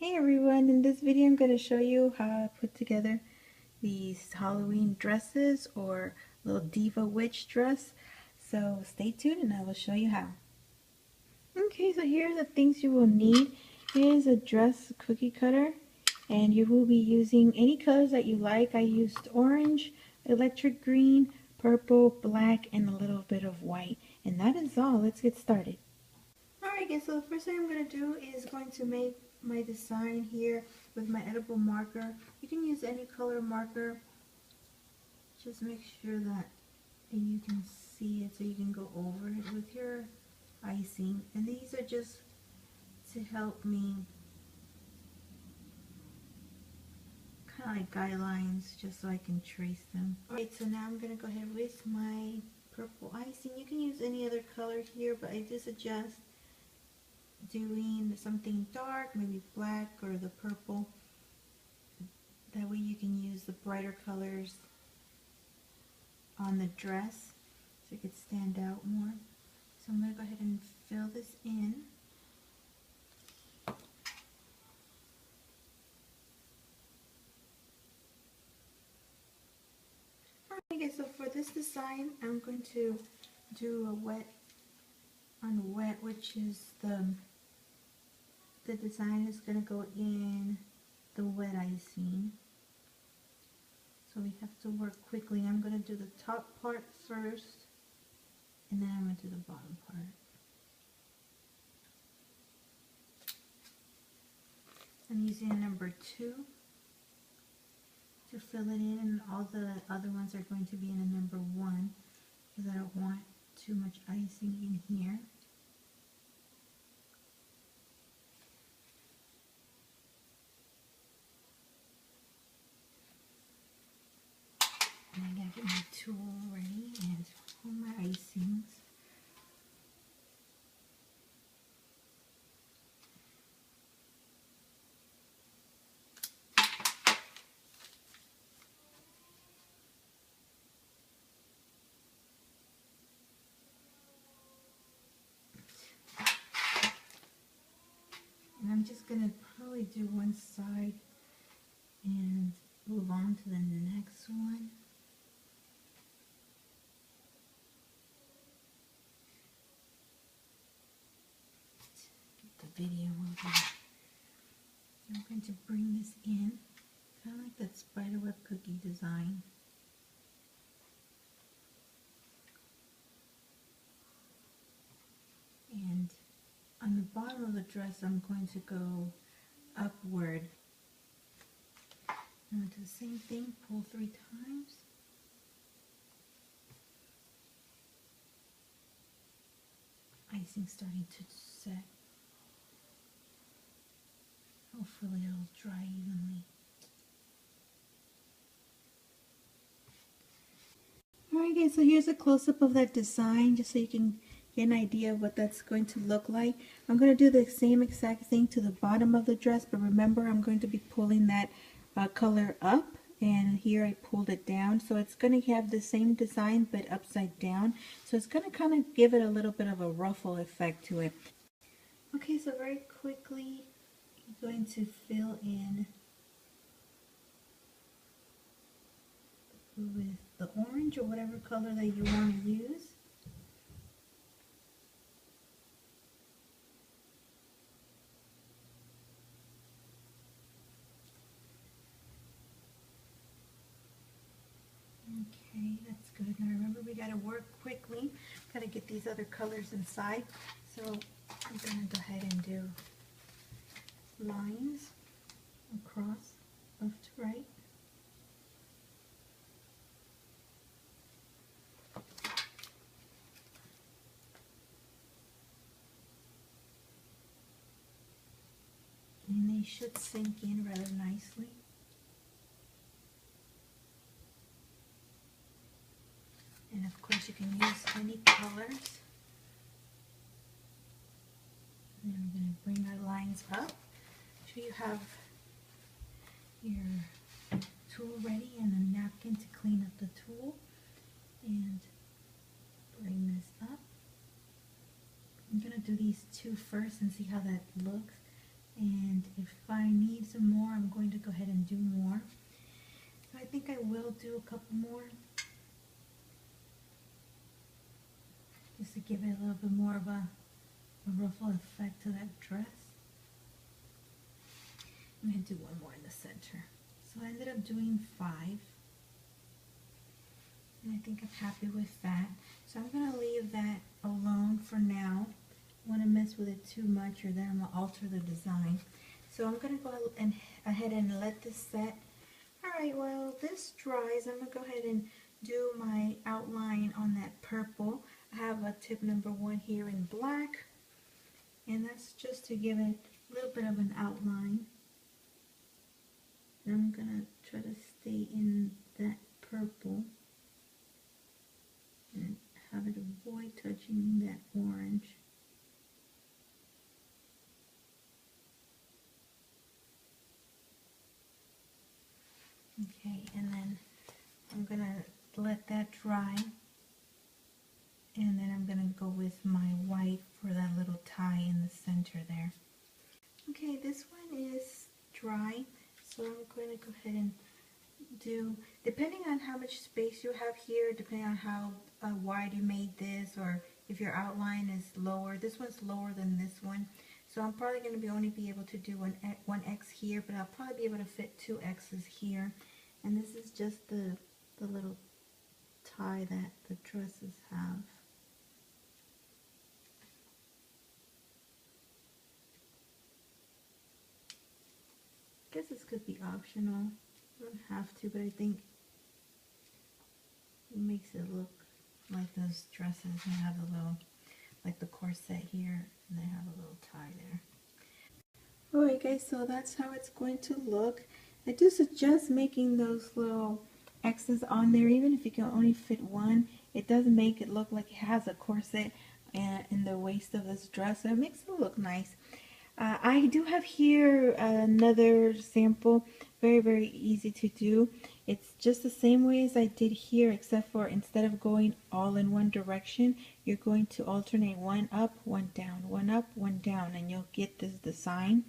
Hey everyone, in this video I'm going to show you how I put together these Halloween dresses or little diva witch dress. So stay tuned and I will show you how. Okay, so here are the things you will need. Here's a dress cookie cutter and you will be using any colors that you like. I used orange, electric green, purple, black, and a little bit of white. And that is all. Let's get started. Alright guys, so the first thing I'm going to do is going to make my design here with my edible marker. You can use any color marker. Just make sure that you can see it so you can go over it with your icing. And these are just to help me kind of like guidelines just so I can trace them. Alright, so now I'm going to go ahead with my purple icing. You can use any other color here, but I do suggest doing something dark, maybe black or the purple. That way you can use the brighter colors on the dress so it could stand out more. So I'm going to go ahead and fill this in. Okay, so for this design I'm going to do a wet on wet, which is the design is going to go in the wet icing. So we have to work quickly. I'm going to do the top part first and then I'm going to do the bottom part. I'm using a number 2 to fill it in, and all the other ones are going to be in a number 1 because I don't want too much icing in here. And I gotta get my tool ready and all my icings. And I'm just gonna probably do one side and move on to the next one. Get the video moving. I'm going to bring this in, kind of like that spiderweb cookie design. And on the bottom of the dress I'm going to go upward. I'm going to do the same thing, pull 3 times. Icing starting to set. Hopefully it'll dry evenly. Alright guys, so here's a close-up of that design just so you can get an idea of what that's going to look like. I'm going to do the same exact thing to the bottom of the dress, but remember I'm going to be pulling that color up, and here I pulled it down, so it's going to have the same design but upside down, so it's going to kind of give it a little bit of a ruffle effect to it. Okay, so very quickly I'm going to fill in with the orange or whatever color that you want to use. Okay, that's good. Now remember, we got to work quickly. Got to get these other colors inside. So I'm going to go ahead and do lines across left to right. And they should sink in rather nicely. And of course you can use any colors. And then we're going to bring our lines up. Make sure you have your tool ready and a napkin to clean up the tool. And bring this up. I'm going to do these 2 first and see how that looks. and if I need some more, I'm going to go ahead and do more. I think I will do a couple more, just to give it a little bit more of a ruffle effect to that dress. I'm going to do one more in the center. So I ended up doing 5. And I think I'm happy with that. So I'm going to leave that alone for now. I want to mess with it too much or then I'm going to alter the design. So I'm going to go ahead and let this set. Alright, while this dries, I'm going to go ahead and do my outline on that purple. I have a tip number 1 here in black. And that's just to give it a little bit of an outline. And I'm going to try to stay in that purple and have it avoid touching that orange. Okay, and then I'm going to let that dry. And then I'm going to go with my white for that little tie in the center there. Okay, this one is dry, so I'm going to go ahead and do, depending on how much space you have here, depending on how wide you made this, or if your outline is lower. This one's lower than this one, so I'm probably going to only be able to do one X here, but I'll probably be able to fit 2 X's here. And this is just the little tie that the dresses have. I guess this could be optional. You don't have to, but I think it makes it look like those dresses that have a little, like the corset here, and they have a little tie there. Alright guys, so that's how it's going to look. I do suggest making those little X's on there, even if you can only fit 1. It does make it look like it has a corset in the waist of this dress, so it makes it look nice. I do have here another sample, very easy to do. It's just the same way as I did here, except for instead of going all in one direction, you're going to alternate 1 up, 1 down, 1 up, 1 down, and you'll get this design.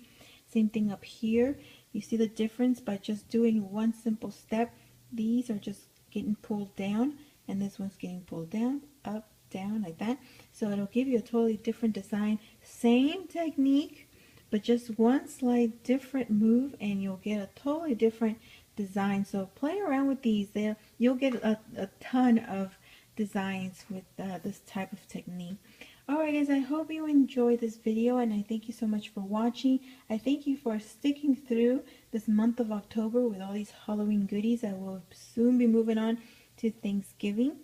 Same thing up here. You see the difference by just doing one simple step. These are just getting pulled down, and this one's getting pulled down, up, down, like that. So it'll give you a totally different design. Same technique, but just one slight different move, and you'll get a totally different design. So play around with these. You'll get a ton of designs with this type of technique. Alright guys, I hope you enjoyed this video, and I thank you so much for watching. I thank you for sticking through this month of October with all these Halloween goodies. I will soon be moving on to Thanksgiving.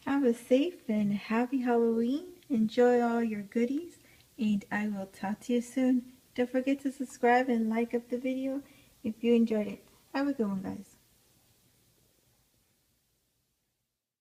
Have a safe and happy Halloween. Enjoy all your goodies, and I will talk to you soon. Don't forget to subscribe and like up the video if you enjoyed it. Have a good one, guys.